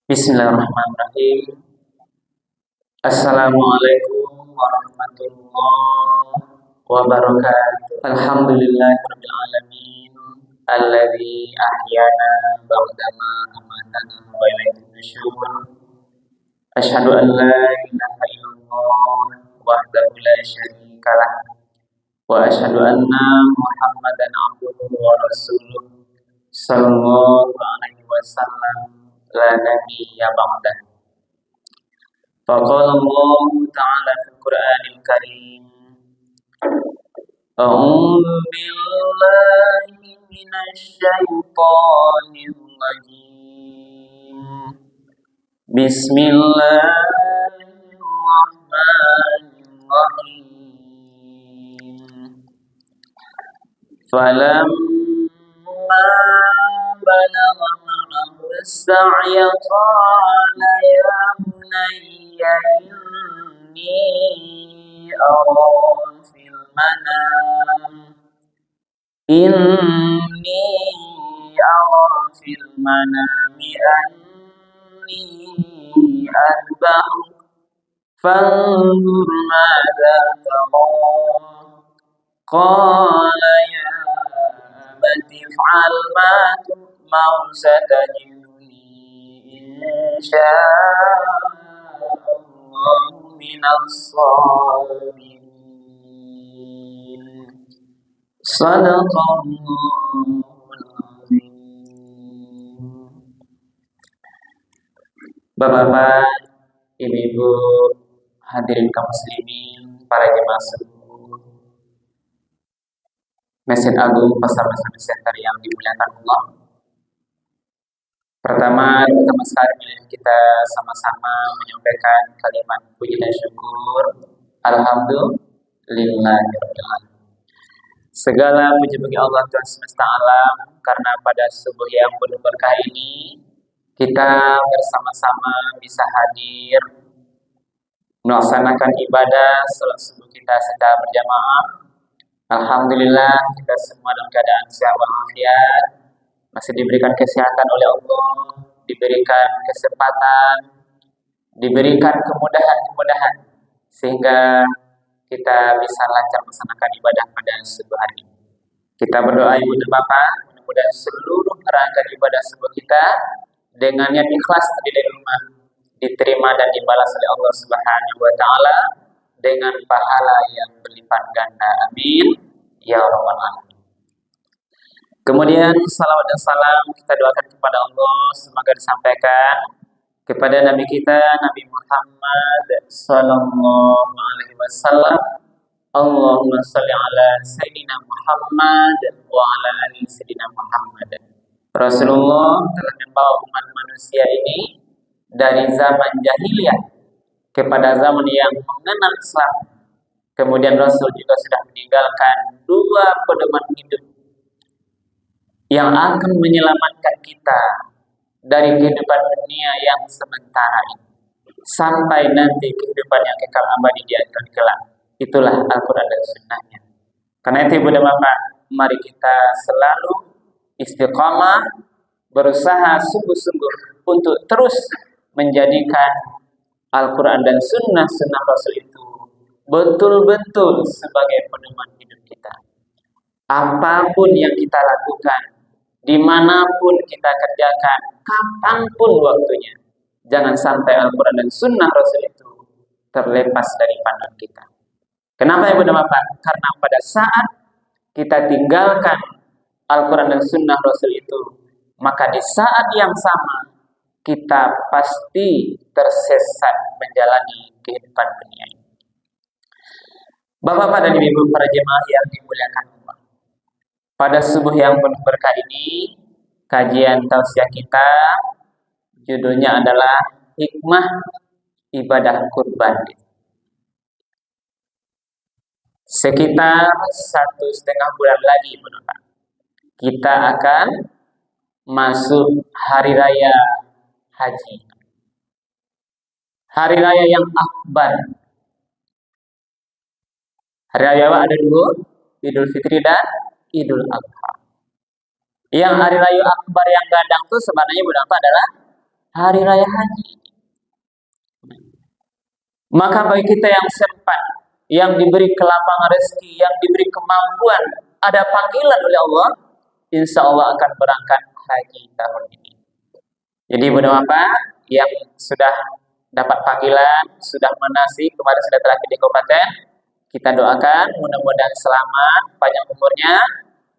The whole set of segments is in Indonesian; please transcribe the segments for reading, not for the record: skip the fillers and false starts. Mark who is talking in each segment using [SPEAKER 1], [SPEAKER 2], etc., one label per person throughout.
[SPEAKER 1] Bismillahirrahmanirrahim. Assalamualaikum warahmatullahi wabarakatuh. Alhamdulillahirabbil alamin alladzi ahyana ba'dama amatana wa ilaihi nusyur. Asyhadu an la ilaha illallah wahdahu la syarikalah wa asyhadu anna Muhammadan abduhu wa rasuluh sallallahu alaihi wasallam la nabiyya ba'dah. Faqala Allah Ta'ala fil Qur'anil Karim. A'udzu billahi minasy syaithanir rajim. Bismillahirrahmanirrahim. Falamma balagha ma'ahu as-sa'ya qala ya bunayya inni ara fil manami anni adbahuk fanzur madza tara. Qala ya abati if'al ma tu'mar satajiduni insya'Allahu minas sabirin. Shadaqallahul azim. Bapak-bapak, ibu-ibu, hadirin kaum muslimin, para jemaah seluruh Masjid Agung Pasar Besar Center yang dimuliakan Allah. Pertama sekali kita sama-sama menyampaikan kalimat puji dan syukur. Alhamdulillahirabbil. Segala puji bagi Allah Tuhan semesta alam, karena pada subuh yang penuh berkah ini kita bersama-sama bisa hadir melaksanakan ibadah salat subuh kita secara berjamaah. Alhamdulillah kita semua dalam keadaan sehat walafiat, masih diberikan kesehatan oleh Allah, diberikan kesempatan, diberikan kemudahan sehingga kita bisa lancar melaksanakan ibadah pada subuh hari ini. Kita berdoa ibu dan bapak, mudah-mudahan seluruh rangkaian ibadah subuh kita dengan niat ikhlas dari rumah diterima dan dibalas oleh Allah Subhanahu wa taala dengan pahala yang berlipat ganda. Amin ya rabbal alamin. Kemudian salawat dan salam kita doakan kepada Allah, semoga disampaikan kepada Nabi kita Nabi Muhammad sallallahu alaihi wasallam. Allahumma shalli ala sayyidina Muhammad wa ala ali sayyidina Muhammad. Rasulullah telah membawa umat manusia ini dari zaman jahiliyah kepada zaman yang mengenal Islam. Kemudian Rasul juga sudah meninggalkan dua pedoman hidup yang akan menyelamatkan kita dari kehidupan dunia yang sementara ini sampai nanti kehidupan yang kekal abadi di akhirat kelak. Itulah Al-Quran dan Sunnahnya. Karena itu ibu dan bapak, mari kita selalu istiqamah, berusaha sungguh-sungguh untuk terus menjadikan Al-Quran dan Sunnah Rasul itu betul-betul sebagai pedoman hidup kita. Apapun yang kita lakukan, dimanapun kita kerjakan, kapanpun waktunya, jangan sampai Al-Quran dan Sunnah Rasul itu terlepas dari pandang kita. Kenapa ibu dan bapak? Karena pada saat kita tinggalkan Al-Quran dan Sunnah Rasul itu, maka di saat yang sama kita pasti tersesat menjalani kehidupan dunia ini. Bapak-bapak dan ibu para jemaah yang dimuliakan Allah, pada subuh yang penuh berkah ini, kajian tausiah kita judulnya adalah hikmah ibadah kurban. Sekitar 1,5 bulan lagi Bapak, kita akan masuk hari raya haji, hari raya yang akbar. Hari raya ada dua, Idul Fitri dan Idul Adha. Yang hari raya akbar yang gadang itu sebenarnya Bapak adalah hari raya haji. Maka bagi kita yang sempat, yang diberi kelapangan rezeki, yang diberi kemampuan, ada panggilan oleh Allah, insya Allah akan berangkat haji tahun ini. Jadi benar apa yang sudah dapat panggilan, sudah manasik, kemarin sudah terakhir di kabupaten, kita doakan mudah-mudahan selamat, panjang umurnya,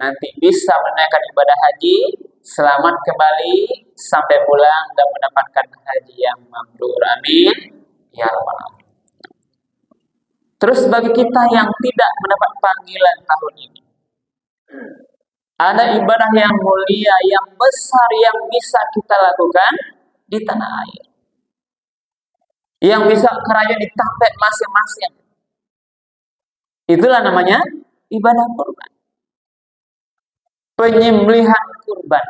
[SPEAKER 1] nanti bisa menunaikan ibadah haji, selamat kembali sampai pulang dan mendapatkan haji yang mabrur. Amin ya rabbal alamin. Terus bagi kita yang tidak mendapat panggilan tahun ini, ada ibadah yang mulia, yang besar yang bisa kita lakukan di tanah air, yang bisa kerajaan ditampek masing-masing. Itulah namanya ibadah kurban, penyembelihan kurban.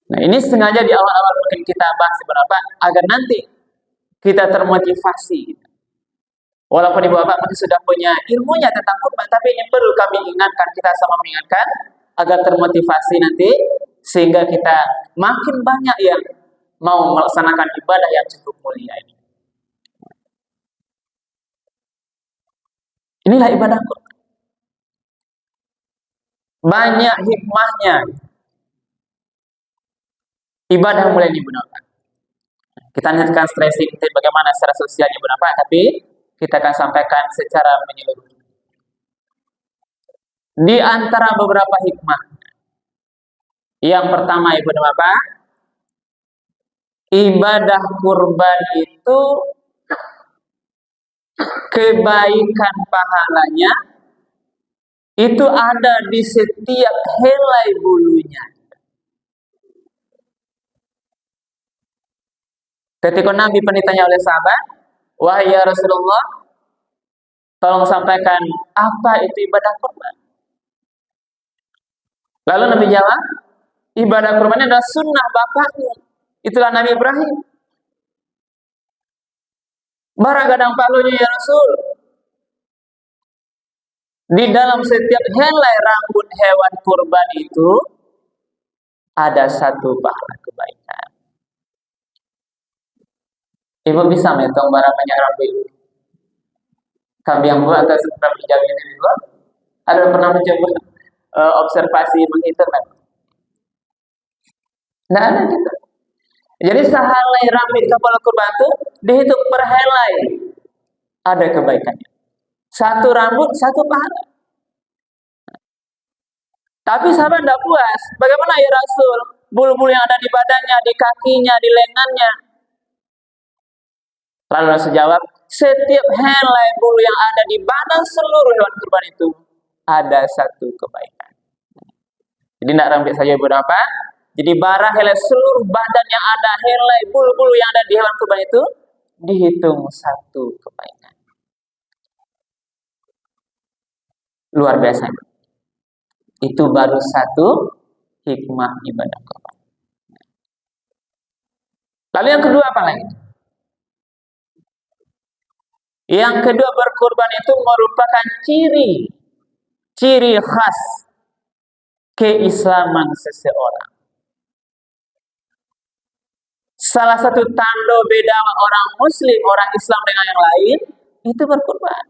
[SPEAKER 1] Nah, ini sengaja di awal-awal mungkin kita bahas beberapa agar nanti kita termotivasi. Walaupun ibu bapak mungkin sudah punya ilmunya tentang kurban, tapi ini perlu kami ingatkan, kita sama mengingatkan agar termotivasi nanti, sehingga kita makin banyak yang mau melaksanakan ibadah yang cukup mulia ini. Inilah ibadah kurban. Banyak hikmahnya. Ibadah mulai digunakan. Kita lanjutkan stressing bagaimana secara sosialnya ibu bapak, tapi kita akan sampaikan secara menyeluruh. Di antara beberapa hikmah, yang pertama ibu bapak, ibadah kurban itu kebaikan pahalanya itu ada di setiap helai bulunya. Ketika Nabi pernah ditanya oleh sahabat, wahai ya Rasulullah, tolong sampaikan apa itu ibadah kurban. Lalu Nabi jawab, ibadah kurban adalah sunnah bapakmu. Itulah Nabi Ibrahim. Bara gadang palunya ya Rasul. Di dalam setiap helai rambut hewan kurban itu ada satu pahala kebaikan. Ibu bisa menghitung bara banyak rambut kambing yang buat atau rambut jamin ini buat? Ada pernah mencoba observasi menghitung kan? Tidak ada gitu. Jadi sehelai rambut kepala kurban itu dihitung per helai, ada kebaikannya. Satu rambut, satu pahala. Tapi sahabat tidak puas. Bagaimana ya Rasul? Bulu-bulu yang ada di badannya, di kakinya, di lengannya. Lalu Rasul jawab, setiap helai bulu yang ada di badan seluruh hewan kurban itu ada satu kebaikan. Jadi tidak rambut saja berapa? Jadi bara helai seluruh badan yang ada, helai bulu-bulu yang ada di hewan kurban itu dihitung satu kebaikan. Luar biasa. Itu baru satu hikmah ibadah kurban. Lalu yang kedua apa lagi? Yang kedua, berkurban itu merupakan ciri khas keislaman seseorang. Salah satu tanda beda orang muslim, orang Islam dengan yang lain, itu berkurban.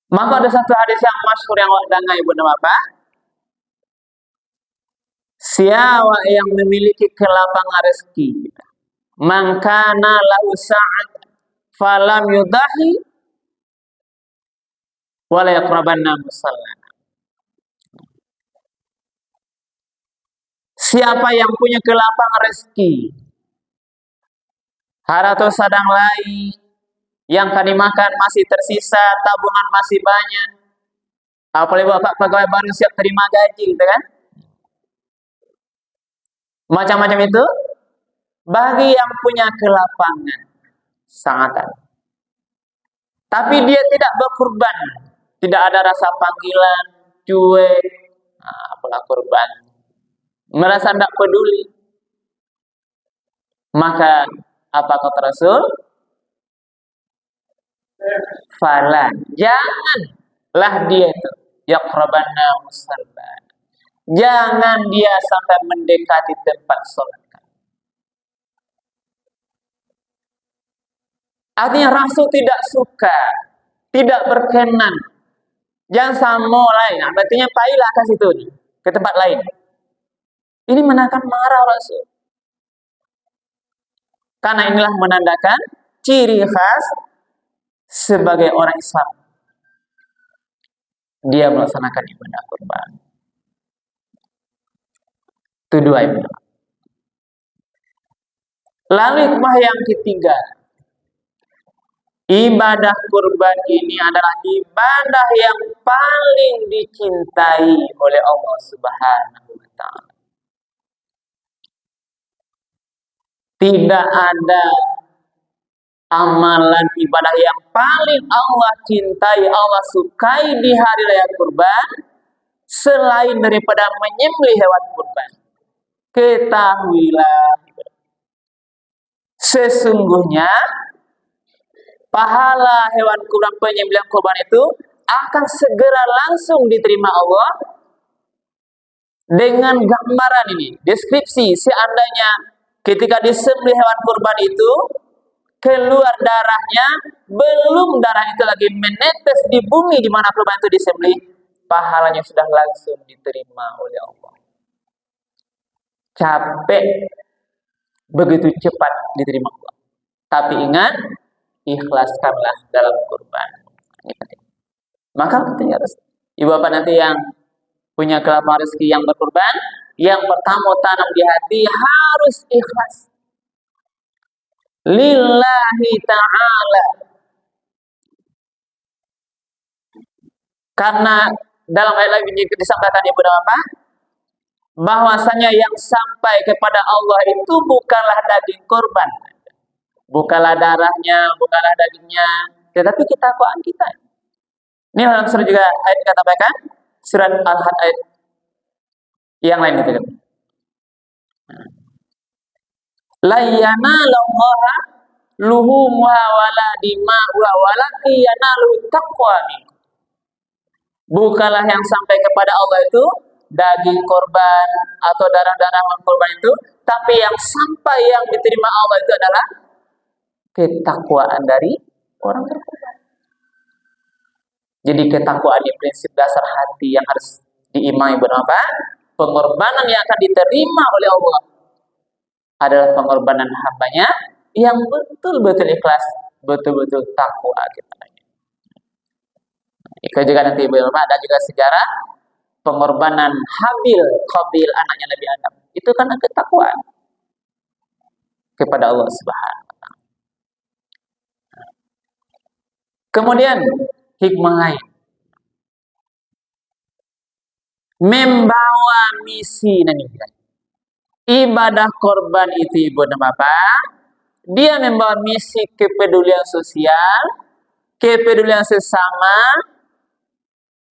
[SPEAKER 1] Maka ada satu hadis yang masyhur yang dengar ibu bapak. Siapa yang memiliki kelapangan rezeki, man kana lahu sa'at falam yudahi wala yaqrabanna musallana. Siapa yang punya kelapangan rezeki, harta sadang lain, yang tadi makan masih tersisa, tabungan masih banyak. Apalagi bapak pegawai baru siap terima gaji, gitu kan? Macam-macam itu. Bagi yang punya kelapangan, sangat ada. Tapi dia tidak berkurban, tidak ada rasa panggilan, cuek, apalah kurban, merasa tidak peduli. Maka apa kata Rasul? Fala, janganlah dia itu yaqrabanna musalla. Jangan dia sampai mendekati tempat sholat. Artinya Rasul tidak suka, tidak berkenan. Jangan sama lain. Artinya pailah ke situ, ke tempat lain. Ini menakan marah Rasul. Karena inilah menandakan ciri khas sebagai orang Islam. Dia melaksanakan ibadah kurban. Itu dua ibadah. Lalu hikmah yang ketiga, ibadah kurban ini adalah ibadah yang paling dicintai oleh Allah Subhanahu wa Ta'ala. Tidak ada amalan ibadah yang paling Allah cintai, Allah sukai di hari raya kurban selain daripada menyembelih hewan kurban. Ketahuilah, sesungguhnya pahala hewan kurban, penyembelihan kurban itu akan segera langsung diterima Allah dengan gambaran ini, deskripsi. Seandainya ketika disembelih hewan kurban itu keluar darahnya, belum darah itu lagi menetes di bumi di mana kurban itu disembelih, pahalanya sudah langsung diterima oleh Allah. Capek, begitu cepat diterima Allah. Tapi ingat, ikhlaskanlah dalam kurban. Ini penting. Maka kita harus, ibu bapak nanti yang punya kelapangan rezeki yang berkurban, yang pertama tanam di hati harus ikhlas. Lillahi ta'ala. Karena dalam ayat lagi disampaikan ibu bapak, bahwasanya yang sampai kepada Allah itu bukanlah daging kurban, bukanlah darahnya, bukanlah dagingnya, tetapi ketakwaan kita. Ini dalam surat juga ayat dikatakan, surat Al-Had ayat yang lain gitu kan. La yanalallaha luhumuha wala dima'uha walakin yanalu taqwa minkum. Bukanlah yang sampai kepada Allah itu daging korban atau darah-darah korban itu, tapi yang sampai yang diterima Allah itu adalah ketakwaan dari orang berkorban. Jadi ketakwaan ini prinsip dasar hati yang harus diimani. Berapa? Pengorbanan yang akan diterima oleh Allah adalah pengorbanan hambanya yang betul-betul ikhlas, betul-betul takwa kita. Itu juga nanti ibu ada juga sejarah pengorbanan Habil, Qabil anaknya Nabi Adam. Itu karena ketakwaan kepada Allah Subhanahu wa Ta'ala. Kemudian hikmah lain, membawa misi nanti. Ibadah korban itu ibu dan bapak, dia membawa misi kepedulian sosial, kepedulian sesama,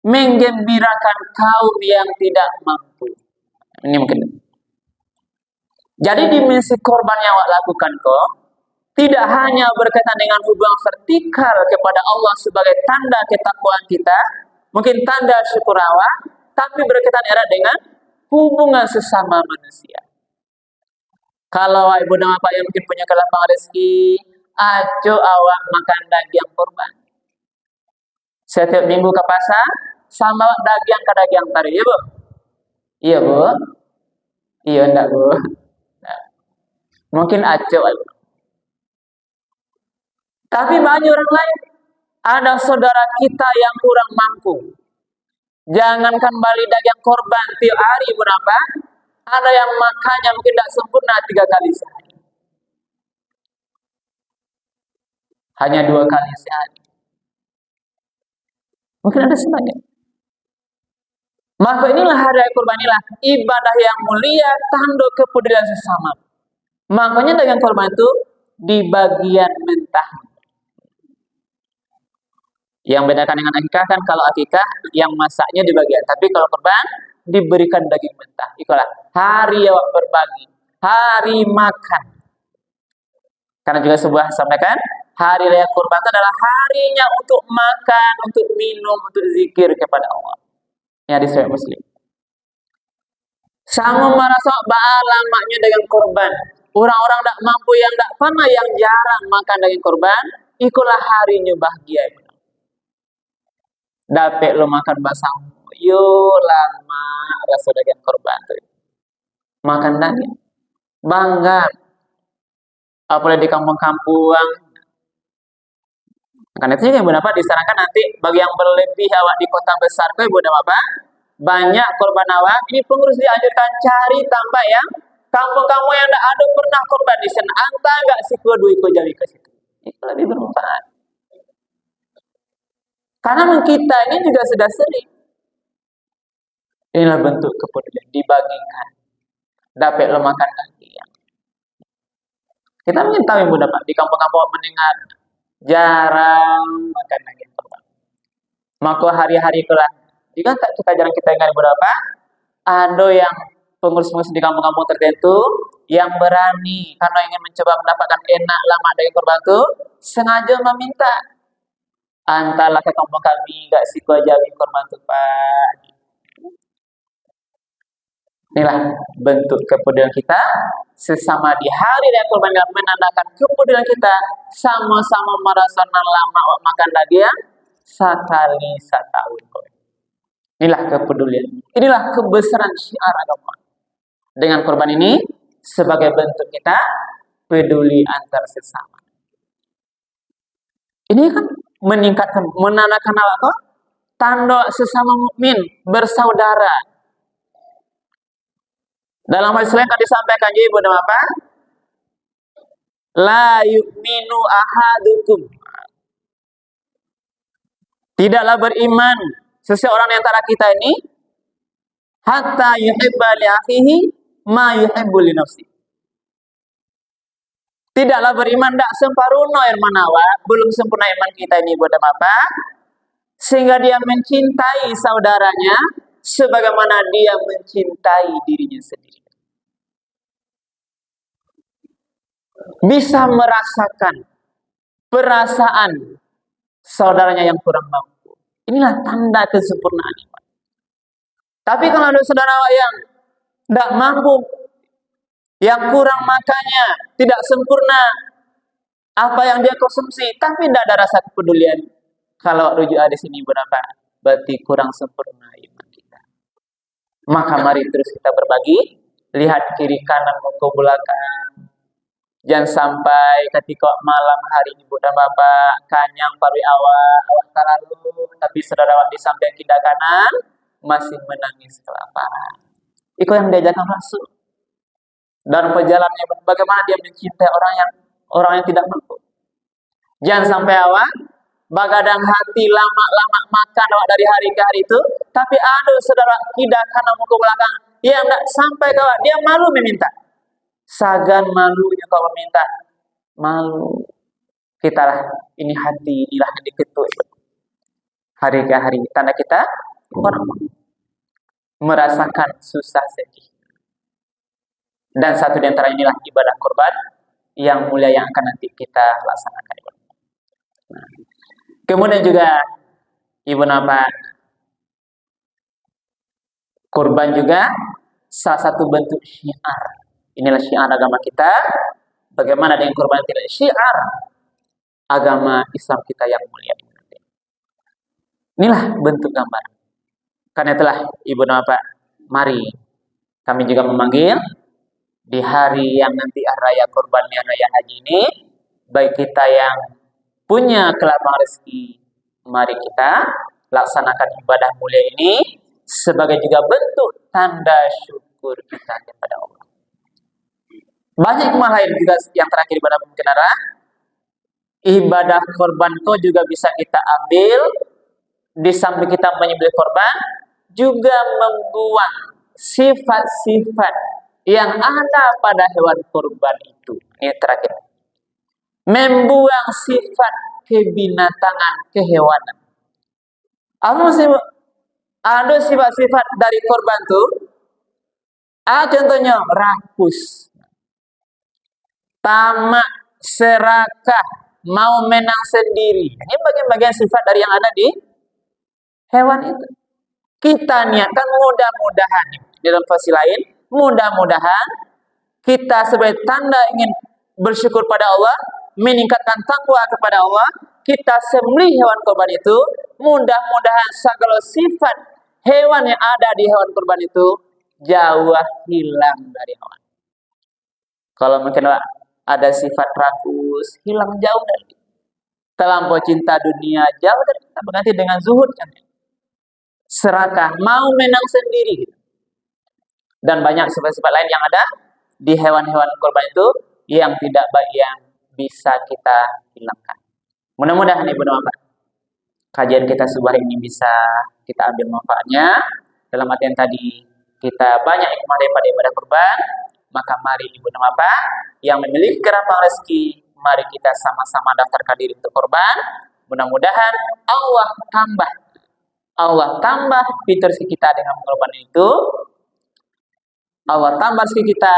[SPEAKER 1] menggembirakan kaum yang tidak mampu. Ini mungkin. Jadi dimensi korban yang awak lakukan kok tidak hanya berkaitan dengan hubungan vertikal kepada Allah sebagai tanda ketakwaan kita, mungkin tanda syukur awak, tapi berkaitan erat dengan hubungan sesama manusia. Kalau ibu dan bapak yang mungkin punya kelapangan rezeki, ajo awak makan daging korban. Setiap minggu ke pasar, sama daging ke daging tadi, ya bu? Iya bu? Iya enggak bu? Nah, mungkin aco. Tapi banyak orang lain, ada saudara kita yang kurang mampu. Jangankan bali daging korban tiap hari berapa? Ada yang makannya mungkin tidak sempurna 3 kali sehari. Hanya 2 kali sehari. Mungkin ada sebagian. Maka inilah hari raya kurban, inilah ibadah yang mulia, tanda kepedulian sesama. Makanya daging kurban itu di bagian mentah. Yang bedakan dengan akikah kan, kalau akikah yang masaknya di bagian, tapi kalau kurban diberikan daging mentah. Itulah hari awak berbagi, hari makan. Karena juga sebuah sampaikan, hari raya kurban itu adalah harinya untuk makan, untuk minum, untuk zikir kepada Allah. Ya, di Sahih Muslim. Sama merasa ba'alamaknya dengan korban. Orang-orang tak mampu yang tak pernah yang jarang makan daging korban, ikulah harinya bahagia. Dapat lo makan basang, yo lama rasa daging korban tuh. Makan daging, bangga. Apalagi di kampung-kampuang. Karena itu juga Ibu Bapak disarankan nanti bagi yang berlebih awak di kota besar kok Ibu Bapak banyak korban awak, ini pengurus dianjurkan cari tempat yang kampung-kampung yang tidak ada pernah korban di sana. Anta enggak sih kedua ikut jadi ke situ. Itu lebih bermanfaat. Karena kita ini juga sudah sering. Inilah bentuk kepedulian dibagikan. Dapat lo makan lagi ya. Kita ingin tahu Ibu Bapak di kampung-kampung mendengar jarang makan daging korban. Maka hari-hari itulah juga kita jarang kita ingat beberapa ada yang pengurus-pengurus di kampung-kampung tertentu yang berani karena ingin mencoba mendapatkan enak lama daging korban itu sengaja meminta antarlah ke kampung kami enggak sih jawi korban itu Pak. Inilah bentuk kepedulian kita sesama di hari raya kurban yang menandakan kepedulian kita sama-sama merasakan lama makan daging sekali setahun. Inilah kepedulian. Inilah kebesaran syiar agama. Dengan korban ini sebagai bentuk kita peduli antar sesama. Ini kan meningkatkan, menandakan apa? Tanda sesama mukmin bersaudara. Dalam hadis lain kan disampaikan juga Ibu apa? La yu'minu ahadukum. Tidaklah beriman seseorang di antara kita ini hatta yuhibba li akhihi ma yuhibbu li nafsi. Tidaklah beriman tak sempurna iman awak, belum sempurna iman kita ini Ibu apa? Sehingga dia mencintai saudaranya sebagaimana dia mencintai dirinya sendiri. Bisa merasakan perasaan saudaranya yang kurang mampu. Inilah tanda kesempurnaan iman. Tapi kalau ada saudara yang tidak mampu, yang kurang makannya, tidak sempurna apa yang dia konsumsi, tapi tidak ada rasa kepedulian. Kalau rujuk di sini berapa? Berarti kurang sempurna iman kita. Maka mari terus kita berbagi, lihat kiri kanan ke belakang. Jangan sampai ketika malam hari Ibu dan Bapak kanyang pari awak terlalu, tapi saudara awak di samping kiri kanan masih menangis kelaparan. Itu yang diajarkan Rasul. Dan perjalanannya bagaimana dia mencintai orang yang tidak mampu. Jangan sampai awak bagadang hati lama-lama makan awak dari hari ke hari itu, tapi ada saudara kiri kanan ke belakang yang tidak sampai ke awak, dia malu meminta. Sagan malunya kalau meminta, malu. Kita lah, ini hati, inilah yang diketuk. Hari ke hari, tanda kita orang merasakan susah sedih. Dan satu di antara inilah ibadah kurban yang mulia yang akan nanti kita laksanakan. Nah, kemudian juga Ibu Napa, kurban juga salah satu bentuk syiar. Inilah syiar agama kita. Bagaimana dengan kurban tidak syiar agama Islam kita yang mulia. Inilah bentuk gambar. Karena itulah Ibu Bapak, mari kami juga memanggil di hari yang nanti raya kurban raya haji ini, baik kita yang punya kelapangan rezeki, mari kita laksanakan ibadah mulia ini sebagai juga bentuk tanda syukur kita kepada Allah. Banyak hikmah lain juga yang terakhir ibadah mungkin adalah ibadah korban itu juga bisa kita ambil di samping kita menyembelih korban juga membuang sifat-sifat yang ada pada hewan korban itu. Ini terakhir. Membuang sifat kebinatangan, kehewanan. Ada sifat-sifat dari korban itu. Contohnya rakus, tamak, serakah, mau menang sendiri. Ini bagian-bagian sifat dari yang ada di hewan itu. Kita niatkan mudah-mudahan dalam versi lain mudah-mudahan kita sebagai tanda ingin bersyukur pada Allah, meningkatkan takwa kepada Allah, kita sembelih hewan kurban itu, mudah-mudahan segala sifat hewan yang ada di hewan kurban itu jauh hilang dari hewan. Kalau mungkin ada sifat rakus, hilang jauh dari kita. Terlampau cinta dunia, jauh dari kita. Berganti dengan zuhud kan. Serakah, mau menang sendiri gitu. Dan banyak sifat-sifat lain yang ada di hewan-hewan kurban itu yang tidak baik yang bisa kita hilangkan. Mudah-mudahan Ibu dan Bapak, kajian kita subuh ini bisa kita ambil manfaatnya. Dalam artian tadi kita banyak hikmah daripada ibadah kurban, maka mari Ibu dan Bapak yang memiliki kerampang rezeki, mari kita sama-sama daftarkan diri untuk kurban. Mudah-mudahan Allah tambah fitur rezeki kita dengan kurban itu. Allah tambah rezeki kita,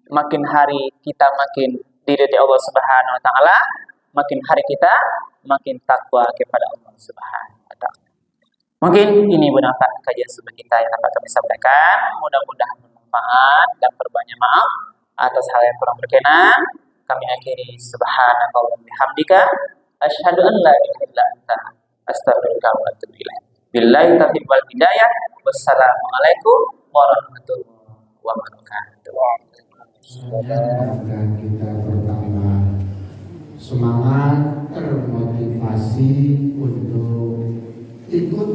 [SPEAKER 1] makin hari kita makin diridhai Allah Subhanahu wa taala, makin hari kita makin takwa kepada Allah Subhanahu wa taala. Mungkin ini benar-benar kajian subuh kita yang dapat kami sampaikan. Mudah-mudahan bermanfaat dan berbanyak maaf atas hal yang kurang berkenan. Kami akhiri subhanallah bihamdika asyhadu an la ilaha illa anta astaghfiruka wa atubu ilaik. Billahi taufiq wal hidayah. Wassalamualaikum warahmatullahi wabarakatuh.
[SPEAKER 2] Semoga kita bertambah semangat, termotivasi untuk ikut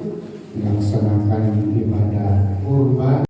[SPEAKER 2] melaksanakan ibadah kurban.